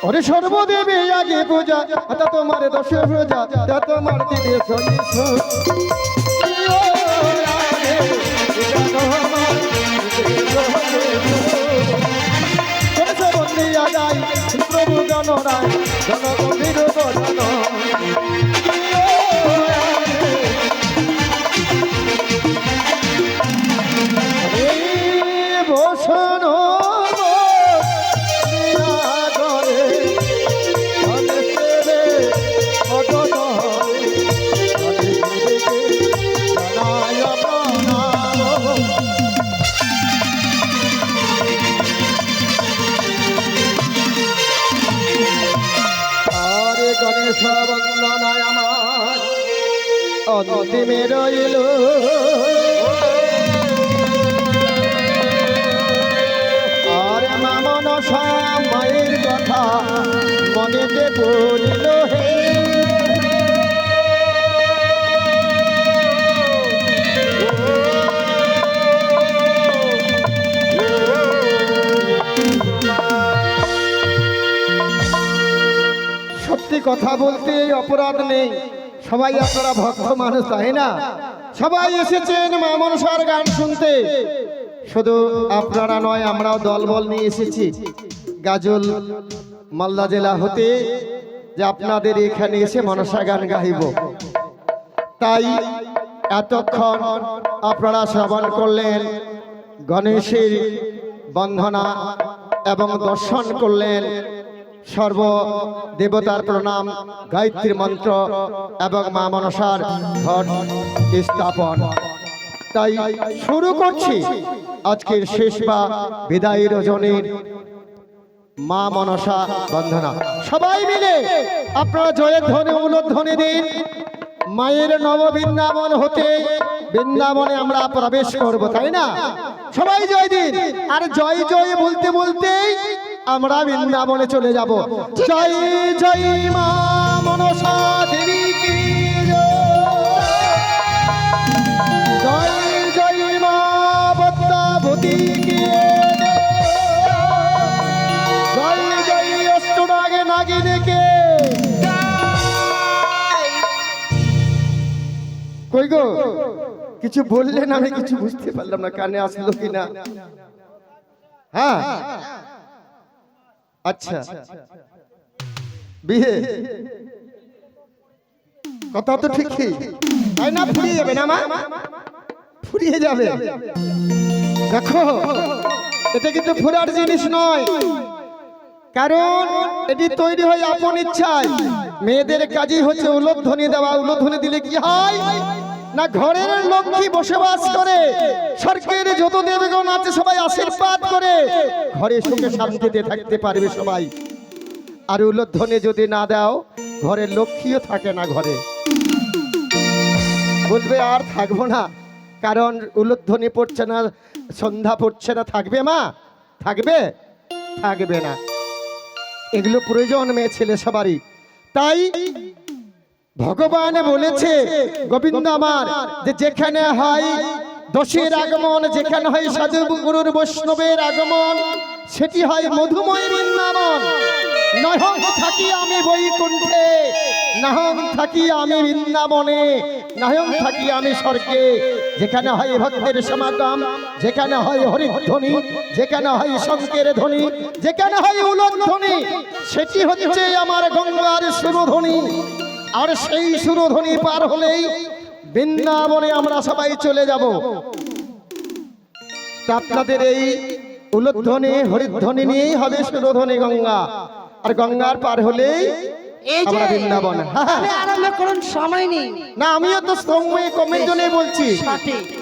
ওরে সর্বদেবী আগে পূজা তা তোমার দশ প্রজা তা তোমার দিবে প্রভু গণরায় জনগভীর বদন বসন গণেশ বন্দনায় আমার অন্তিমে রইল আর মা মনসা মায়ের কথা মনেতে পড়িল হে সত্যি কথা বলতে অপরাধ নেই, সবাই আপনারা ভক্ত মানুষ তাই না? সবাই এসেছেন মা মনসার গান শুনতে। শুধু আপনারা নয়, আমরাও দলবল নিয়ে এসেছি গাজল মালদা জেলা হতে, যে আপনাদের এখানে এসে মনসা গান গাইব। তাই এতক্ষণ আপনারা শ্রবণ করলেন গণেশের বন্দনা এবং দর্শন করলেন সর্ব দেবতার প্রণাম, গায়ত্রী মন্ত্র এবং মা মনসার ঘট স্থাপন। তাই শুরু করছি আজকের শেষ বা বিদায়ী রজনীর মা মনসা বন্দনা। সবাই মিলে আপনারা জয়ের ধ্বনি উলধ্বনি দিন। মায়ের নব বৃন্দাবন হতে বৃন্দাবনে আমরা প্রবেশ করব, তাই না? সবাই জয় দিন। আর জয় জয় বলতে বলতেই আমরা বৃন্দাবনে চলে যাব। জয় জয় মা মনসা দেবী কি জয়, জয় মা পদ্মাবতী কি জয়, জয় অষ্টনাগে নাগিনী কে। কই গো, কিছু বললেন? আমি কিছু বুঝতে পারলাম না, কানে আসলো কিনা? হ্যাঁ, আচ্ছা, বিয়ে কথা তো ঠিকই, তাই না? ফুরিয়ে যাবে না মা, ফুরিয়ে যাবে। দেখো, এটা কিন্তু ফুরার জিনিস নয়, কারণ এটি তৈরি হয় আপন ইচ্ছায়। মেয়েদের কাজই হচ্ছে উলধ্বনি দেওয়া। উলধ্বনি দিলে কি হয় না, ঘরের লক্ষ্মী বসবাস করে, স্বর্গের যত দেবগণ আছে সবাই আশীর্বাদ করে ঘরে সুখে শান্তিতে থাকতে পারবে সবাই। আর উলধ্বনি যদি না দাও, ঘরের লক্ষ্মীও থাকে না ঘরে, বলবে আর থাকবো না, কারণ উলধ্বনি পড়ছে না, সন্ধ্যা পড়ছে না। থাকবে মা? থাকবে? থাকবে না। এগুলো প্রয়োজন মেয়ে ছেলে সবারই। তাই ভগবান বলেছে গোবিন্দ আমার, যে যেখানে হয় দোষের আগমন, যেখানে হয় সাধু গুরুর বৈষ্ণবের আগমন, সেটি হয় মধুময় বৃন্দাবন। নহং থাকি আমি বৈকুণ্ঠে, নাহং থাকি আমি বৃন্দাবনে, নাহং থাকি আমি স্বর্গে। যেখানে হয় ভক্তের সমাগম, যেখানে হয় হরিধ্বনি, যেখানে হয় শঙ্কের ধ্বনি, যেখানে হয় উলধ্বনি, সেটি হচ্ছে আমার গঙ্গার সুরধ্বনি। আর সেই সুরধ্বনি পার হলেই বৃন্দাবনে আমরা সবাই চলে যাব। আপনাদের এই উলধ্বনি হরিধ্বনি নিয়েই হবে সুরধ্বনি গঙ্গা, আর গঙ্গার পার হলেই আমরা বৃন্দাবন। আরম্ভ করুন, সময় নেই না, আমিও তো সময় কমের জন্যই বলছি,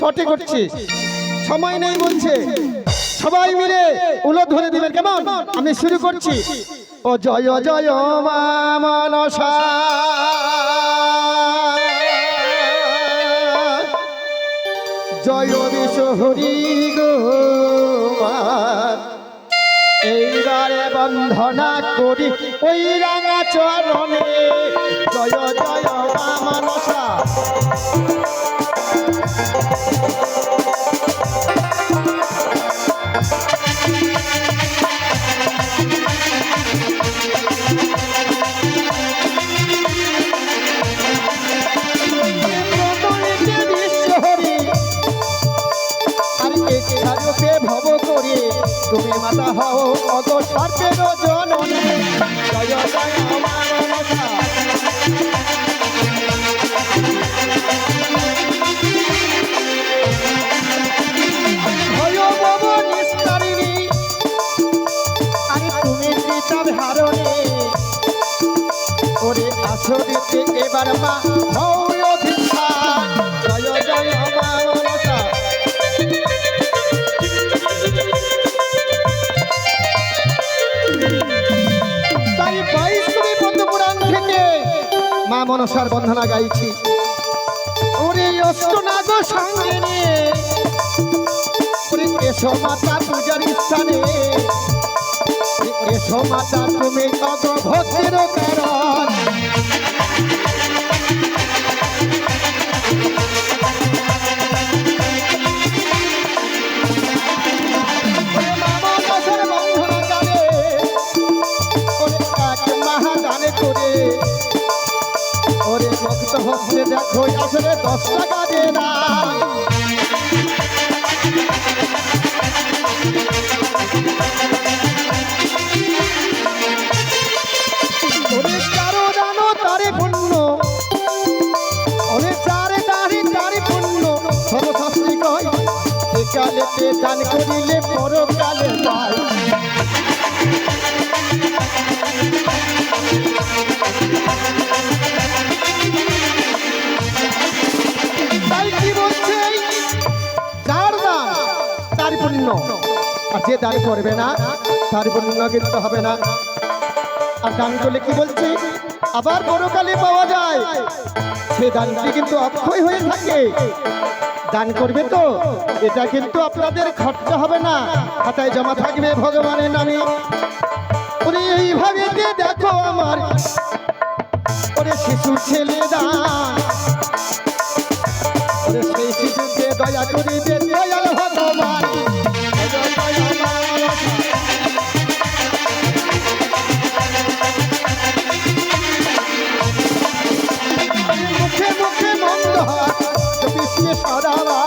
সঠিক করছি, সময় নেই বলছে। সবাই মিলে উলধ্বনি দিবেন, কেমন? আমি শুরু করছি। ও জয় জয় মা মনসা, জয় বিষ্ণু হরি গো মা। এইবারে বন্ধনা করি ওই রাঙা চরণে, জয় জয় মা মনসা। মাতা হও অগ সর্বের জননী জয় জয় মা মনসা ভয় ভব নিস্তারিণী আরে তুমি পিতা ধারণে ওরে আসরিতে এবার মা হও অভিধান জয় জয় মা মনসা তাই 22 কবি পদ্মপুরাণ থেকে মা মনসার বন্দনা গাইছি ওরে অষ্টনাগ সঙ্গে নিয়ে ওরে এসো মাতা পূজার স্থানে এসো মাতা তুমি অগ ভক্তির কারণ ওরে মা মনসার বন্দনা গানে ওরে এক মহাদানে করে ওরে ভক্ত হচ্ছে দেখো আসলে 10 টাকা দে না ওরে চারো দানো তারে পুণ্য ওরে চারে দাঁড়ি তারে পুণ্য সর্বশাস্ত্রী কয় একালেতে দান করিলে পরকালে পায় তাই কি বলছে যার দান তার পুণ্য আর যে দান করবে না তার পুণ্য কিন্তু হবে না আর দান করলে কি বলছে আবার পরকালে পাওয়া যায় সে দানটি কিন্তু অক্ষয় হয়ে থাকে দান করবে তো এটা কিন্তু আপনাদের খরচা হবে না খাতায় জমা থাকবে ভগবানের নামে ওরে এইভাবে দেখো আমার ওরে শিশু ছেলে দান ওরে সেই শিশুকে দয়া করিবে দয়াল ভগবান জয় জয় মা মনসা মুখে মুখে মন্দ হয় বিষ্ণু সদাবা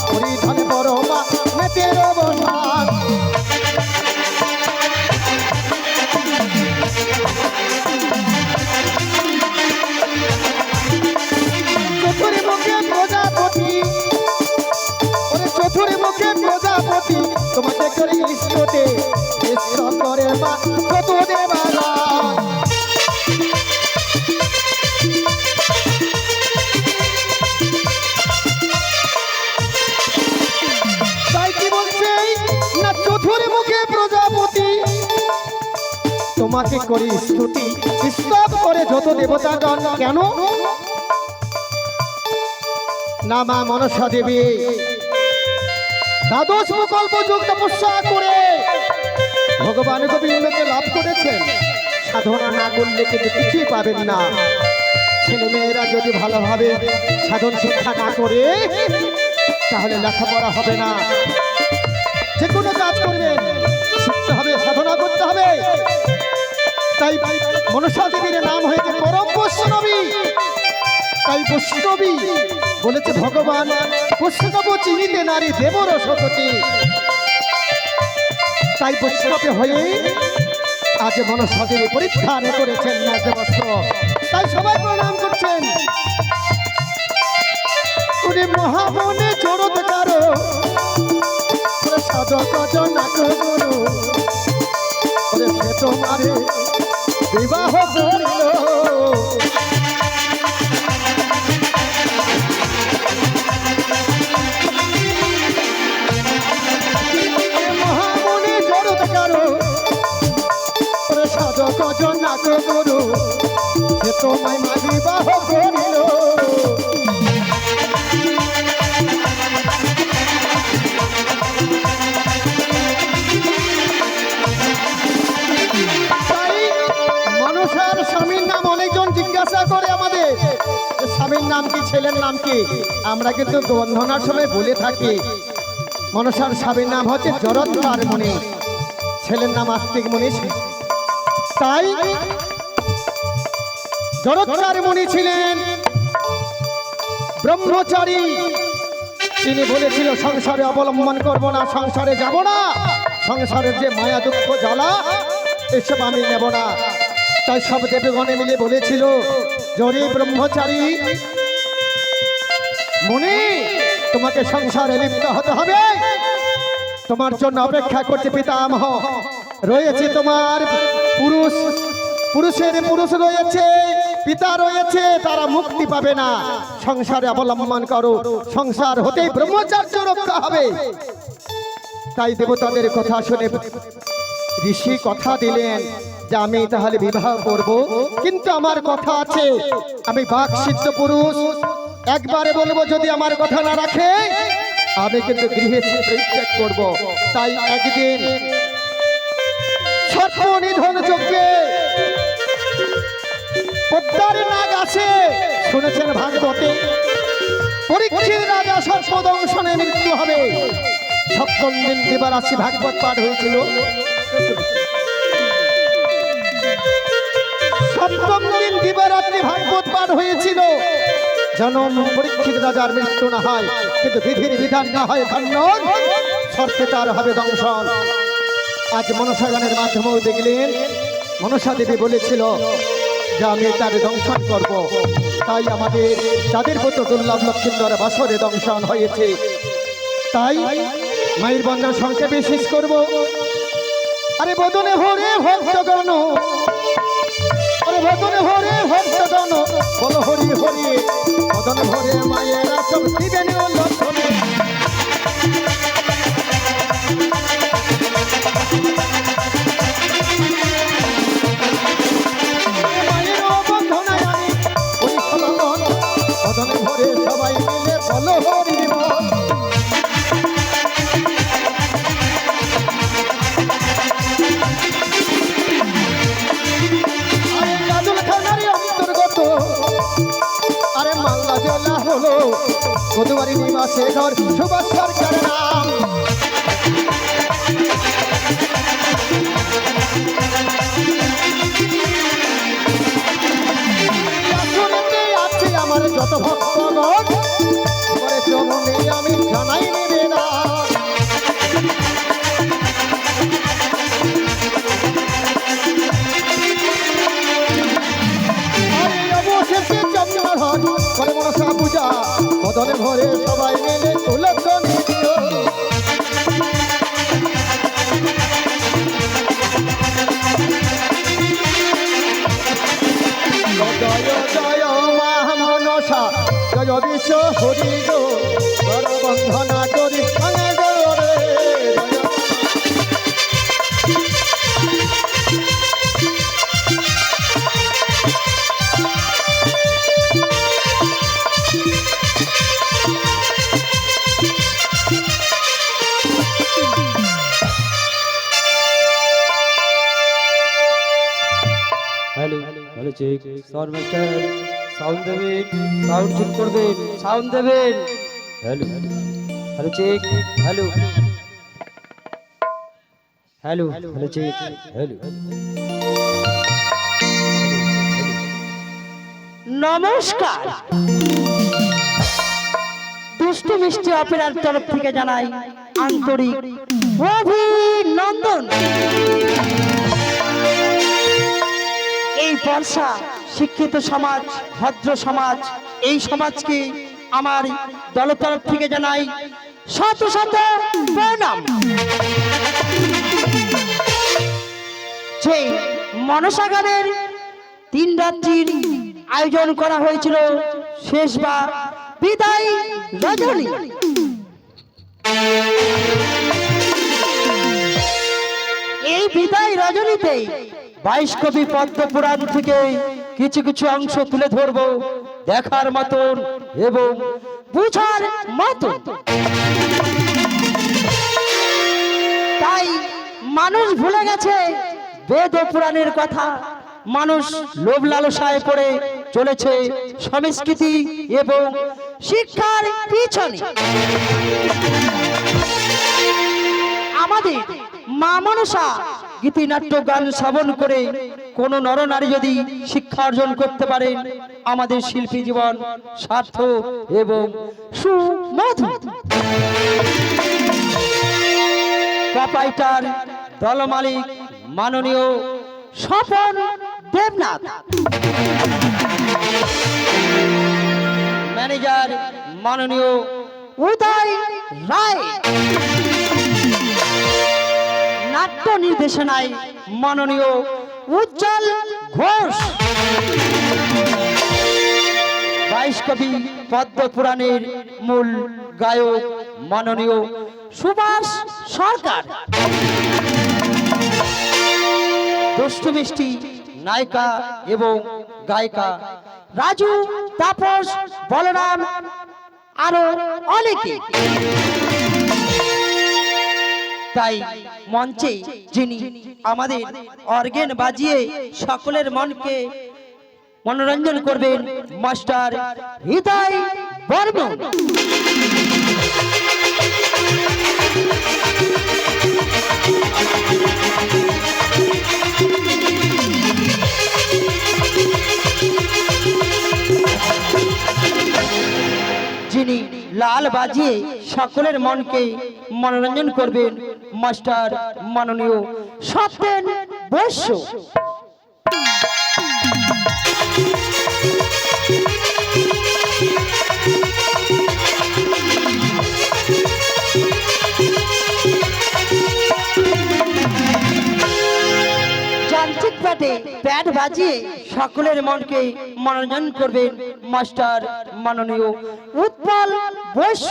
পরিধান পরমা নেতের অবসান চতুরি মুখে প্রজাপতি ওরে চতুরি মুখে প্রজাপতি তোমাকে করে ইষ্টতে ইষ্ট করে মা কত দেবালা তাই কি বলছে না চতুরি মুখে প্রজাপতি তোমাকে করি স্তুতি স্তব করে যত দেবতাগণ কেন না মা মনসা দেবী দ্বাদশ কল্প যুগ তপস্যা করে ভগবান গোবিন্দকে লাভ করেছেন সাধনা না করলে কিন্তু কিছুই পাবেন না ছেলে মেয়েরা যদি ভালোভাবে সাধন শিক্ষা না করে তাহলে লেখাপড়া হবে না যে কোনো কাজ করবেন শিখতে হবে সাধনা করতে হবে তাই মনসা দেবীর নাম হয়েছে পরম বৈষ্ণবী তাই বৈষ্ণবী বলেছে ভগবান বৈষ্ণব চিনিতে নারী দেবর সততি তাই বৈষ্ণবী হয়ে আজ মনসা দেবী পরিত্রাণ করেছেন ন্যায বস্ত্র তাই সবাই প্রণাম করছেন উনি মহামনে জড়ত কারো সাধক জনক গুরু ওরে সে তোমারে বিবাহ করিল মহামনে জড়ত কারো ওরে সাধক জনক গুরু সে তোমায় মা বিবাহ করিল স্বামীর নাম অনেকজন জিজ্ঞাসা করে আমাদের স্বামীর নাম কি ছেলের নাম কি আমরা কিন্তু বন্ধনার সময় বলে থাকি মনসার স্বামীর নাম হচ্ছে জরৎকার মুনি ছেলের নাম আস্তিক মুনি তাই জরৎকার মুনি ছিলেন ব্রহ্মচারী তিনি বলেছিল সংসারে অবলম্বন করব না সংসারে যাব না সংসারের যে মায়া দুঃখ জ্বালা এসব আমি নেব না। তাই সব দেবগণে মিলে বলেছিল, জরি ব্রহ্মচারী মুনি, তোমাকে সংসারে লিপ্ত হতে হবে। তোমার জন্য অপেক্ষা করছে পিতামহ, রয়েছে তোমার পুরুষের পুরুষ রয়েছে, পিতা রয়েছে, তারা মুক্তি পাবে না। সংসারে অবলম্বন করো, সংসার হতেই ব্রহ্মচার্য রক্ষা হবে। তাই দেবতাদের কথা শুনে ঋষি কথা দিলেন যে আমি তাহলে বিবাহ করব, কিন্তু আমার কথা আছে, আমি বাক সিদ্ধ পুরুষ, একবারে বলবো যদি আমার কথা না রাখে আমি কিন্তু গৃহে পরিত্যাগ করব। তাই একদিন সর্পনিধন যজ্ঞে পদ্মার নাগ আছে, শুনেছেন ভাগবতে, পরীক্ষিত রাজা সর্পদংশনে মৃত্যু হবে। সপ্তম দিন দিবারাশি ভাগবত পাঠ হয়েছিল। সপ্তম দিন দিবারাত্রি ভাগবত পাঠ হয়েছিল, যেন পরীক্ষিত রাজার মৃত্যু না হয়, কিন্তু বিধির বিধান না হয় খণ্ডন, সর্পে তার হবে দংশন। আজ মনসা গানের মাধ্যমেও দেখলেন মনসা দেবী বলেছিল যে আমি তার দংশন করব। তাই আমাদের যাদের পুত্র দুর্লভ লক্ষ্মীন্দর বাসরে দংশন হয়েছে। তাই মায়ের বন্ধন সংক্ষেপে শেষ করব। আরে বদনে ভরে ভক্তগণ, আরে বদনে ভরে ভক্তগণ, বল হরি হরি, বদনে ভরে মায়েরা সব দিবেন লক্ষণে। মায়ের বন্ধনায় আমি ওই সদন, বদনে ভরে সবাই মিলে বল হরি বল। আরে মাল্লা জেলা হলো কদুয়ারি নিবাসে ঘর, সুভাষ সরকার নাম। আছে আমার যত ভক্তগণ, করে চরণে আমি জানাই নিবেদন। অবশেষে জন্মহর করে মনসা পূজা, বদনে ভরে সবাই মিলে তুলসন। জয় জয় মা মনসা, জয় বিশ্ব হরি গো, বর বন্ধনা করি ভাঙে জয় রে জয়। Hello hello check sound master, sound দেবেন, সাউন্ড চেক করবেন, সাউন্ড দেবেন। Hello hello check, hello hello hello check, hello. নমস্কার, দুষ্টু মিষ্টি অপেরার তরফ থেকে জানাই আন্তরিক অভিনন্দন। এই বর্ষা শিক্ষিত সমাজ, ভদ্র সমাজ, এই সমাজকে আমার দল তরফ থেকে জানাই শত শত প্রণাম। যে মনসা গানের 3 রাত্রির আয়োজন করা হয়েছিল, শেষবার বিদায় রজনী। এই বিদায় রজনীতে 22 কবি পদ্ম পুরাণ থেকে কিছু কিছু অংশ তুলে ধরবো, দেখার মতন এবং বুঝার মতন। তাই মানুষ ভুলে গেছে বেদ ও পুরাণের কথা, মানুষ লোভ লালসায় পড়ে চলেছে সংস্কৃতি এবং শিক্ষার পিছনে। আমাদের মা মনসা গীতিনাট্য গান শ্রবণ করে কোন নরনারী যদি শিক্ষা অর্জন করতে পারেন, আমাদের শিল্পী জীবন সার্থক এবং সুমধুর। প্রোপাইটার দল মালিক মাননীয় স্বপন দেবনাথ, ম্যানেজার মাননীয় উদয় রায়, নাট্য নির্দেশনায় মাননীয় উজ্জ্বল ঘোষ, 22 কবি পদ্ম পুরাণের মূল গায়ক মাননীয় সুভাষ সরকার, দুষ্টু মিষ্টি নায়িকা এবং গায়িকা রাজু, তাপস, বলরাম, আরো অনেকে। তাই মঞ্চে যিনি আমাদের অর্গেন বাজিয়ে সকলের মনকে মনোরঞ্জন করবেন মাস্টার হৃদয় বর্মন। যিনি লাল বাজিয়ে সকলের মনকে মনোরঞ্জন করবেন মাস্টার মাননীয় সত্যেন বৈশ্য। যান্ত্রিক প্যাডে প্যাড বাজিয়ে সকলের মনকে মনোরঞ্জন করবেন মাস্টার মাননীয় উৎপল বৈশ্য।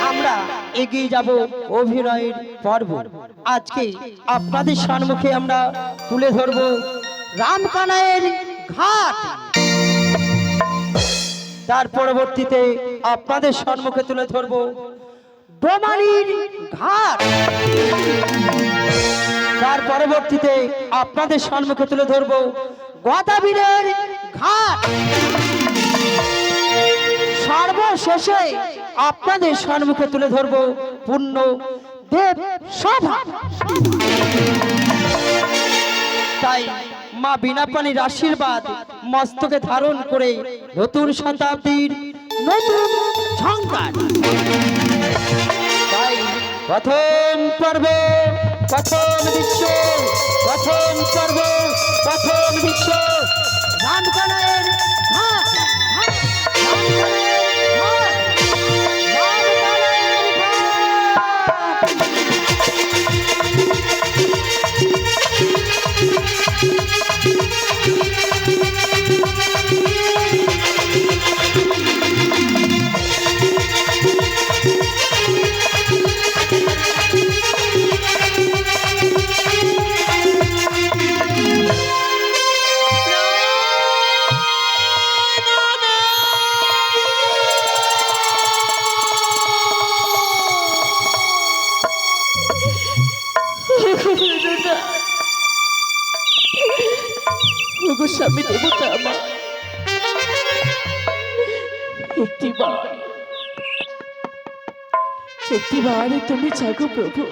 আমরা এগিয়ে যাব অভিনয়ের পর্ব। আজকে আপনাদের সম্মুখে আমরা তুলে ধরব রামকানাইয়ের ঘাট। তার পরবর্তীতে আপনাদের সম্মুখে তুলে ধরব ডোমালির ঘাট। তার পরবর্তীতে আপনাদের সম্মুখে তুলে ধরব গদাবীরের ঘাট। সর্বশেষে আপনাদের সম্মুখে তুলে ধরব পূর্ণ দেব সভা। তাই মা বীণাপাণির আশীর্বাদ মস্তকে ধারণ করে নতুন শতাব্দীর নতুন ঝঙ্কার। তাই প্রথম পর্ব প্রথম দৃশ্য, প্রথম পর্ব প্রথম দৃশ্য রামকানাইয়ের ঘাট। স্বামী দেবতা আমার একটিবার তুমি জাগো প্রভু।